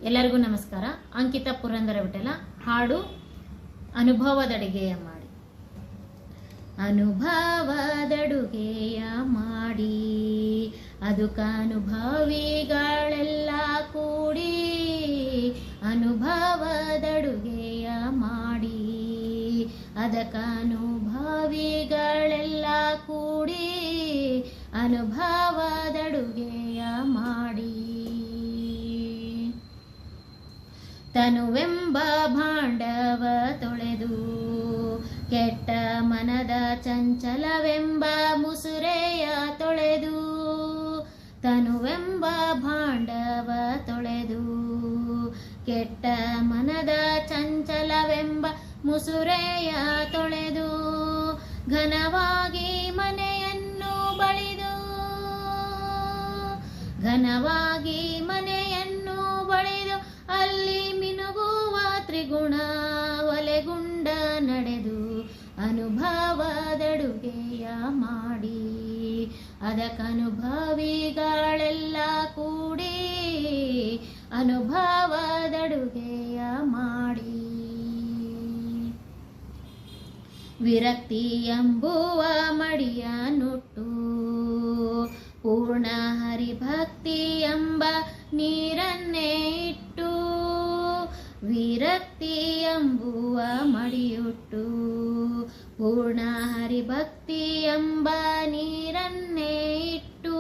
ಎಲ್ಲರಿಗೂ ನಮಸ್ಕಾರ. ಅಂಕಿತಾ ಪುರಂದರ ವಿಠಲ ಹಾಡು ಅನುಭವದಡುಗೆಯ ಮಾಡಿ. ಅನುಭವದಡುಗೆಯ ಮಾಡಿ ಅದಕ್ಕನುಭವಿಗಳೆಲ್ಲ ಕೂಡಿ, ಅನುಭವದಡುಗೆಯ ಮಾಡಿ ಅದಕ್ಕನುಭವಿಗಳೆಲ್ಲ ಕೂಡಿ, ಅನುಭವದಡುಗೆಯ ಮಾಡಿ. ತನುವೆಂಬ ಭಾಂಡವ ತೊಳೆದು ಕೆಟ್ಟ ಮನದ ಚಂಚಲವೆಂಬ ಮುಸುರೆಯ ತೊಳೆದು, ತನುವೆಂಬ ಭಾಂಡವ ತೊಳೆದು ಕೆಟ್ಟ ಮನದ ಚಂಚಲವೆಂಬ ಮುಸುರೆಯ ತೊಳೆದು, ಘನವಾಗಿ ಮನೆಯನ್ನು ಬಳಿದು, ಘನವಾಗಿ ಮನೆಯನ್ನು ಬಳಿದು ಅಲ್ಲಿ ಮಿನುಗುವ ತ್ರಿಗುಣ ಒಲೆಗುಂಡ ನಡೆದು, ಅನುಭವದಡುಗೆಯ ಮಾಡಿ ಅದಕ್ಕನುಭವಿಗಳೆಲ್ಲ ಕೂಡಿ, ಅನುಭವದಡುಗೆಯ ಮಾಡಿ. ವಿರಕ್ತಿ ಎಂಬುವ ಮಡಿಯ ನುಟ್ಟು ಪೂರ್ಣ ಹರಿಭಕ್ತಿ ಎಂಬ ನೀರನ್ನೇ ಇಟ್ಟು, ವಿರಕ್ತಿ ಎಂಬುವ ಮಡಿಯುಟ್ಟು ಪೂರ್ಣ ಹರಿಭಕ್ತಿ ಎಂಬ ನೀರನ್ನೇ ಇಟ್ಟು,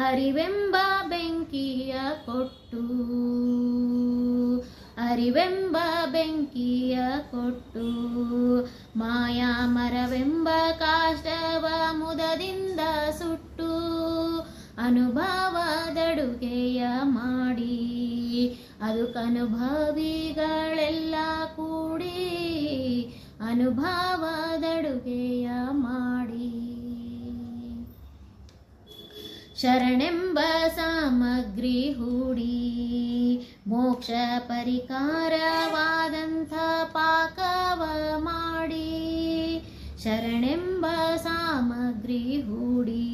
ಅರಿವೆಂಬ ಬೆಂಕಿಯ ಕೊಟ್ಟು, ಅರಿವೆಂಬ ಬೆಂಕಿಯ ಕೊಟ್ಟು, ಮಾಯಾ ಮರವೆಂಬ ಕಾಷ್ಟವ ಮುದದಿಂದ ಸುಟ್ಟು, ಅನುಭವದಡುಗೆಯ ಮಾಡಿ ಅದಕ್ಕನುಭವಿಗಳೆಲ್ಲ ಕೂಡಿ, ಅನುಭವದಡುಗೆಯ ಮಾಡಿ. ಶರಣೆಂಬ ಸಾಮಗ್ರಿ ಹೂಡಿ ಮೋಕ್ಷ ಪರಿಕಾರವಾದಂಥ ಪಾಕವ ಮಾಡಿ, ಶರಣೆಂಬ ಸಾಮಗ್ರಿ ಹೂಡಿ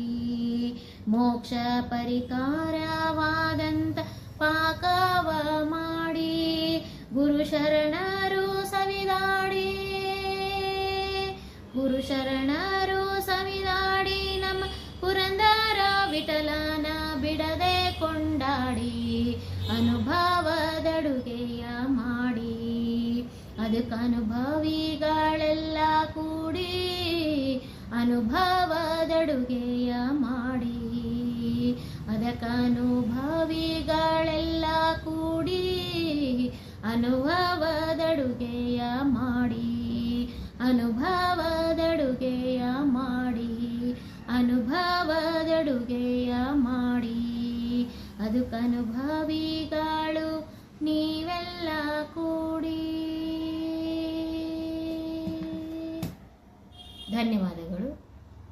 ಮೋಕ್ಷ ಪರಿಕಾರವಾದಂಥ ಪಾಕವ ಮಾಡಿ, ಗುರು ಶರಣರು ಸವಿದಾಡಿ, ಗುರು ಶರಣರು ಸವಿದಾಡಿ ನಮ್ಮ ಪುರಂದರ ವಿಠಲನ ಬಿಡದೆ ಕೊಂಡಾಡಿ, ಅನುಭವದಡುಗೆಯ ಮಾಡಿ ಅದಕ್ಕನುಭವಿಗಳೆಲ್ಲ ಕೂಡಿ, ಅನುಭವದಡುಗೆಯ ಮಾಡಿ ಅದಕ್ಕನುಭವಿಗಳೆಲ್ಲ ಕೂಡಿ, ಅನುಭವದಡುಗೆಯ ಮಾಡಿ, ಅನುಭವದಡುಗೆಯ ಮಾಡಿ, ಅನುಭವದಡುಗೆಯ ಮಾಡಿ. ಅದಕ್ಕನುಭವಿಗಳು ನೀವೆಲ್ಲ ಕೂಡಿ. ಧನ್ಯವಾದಗಳು.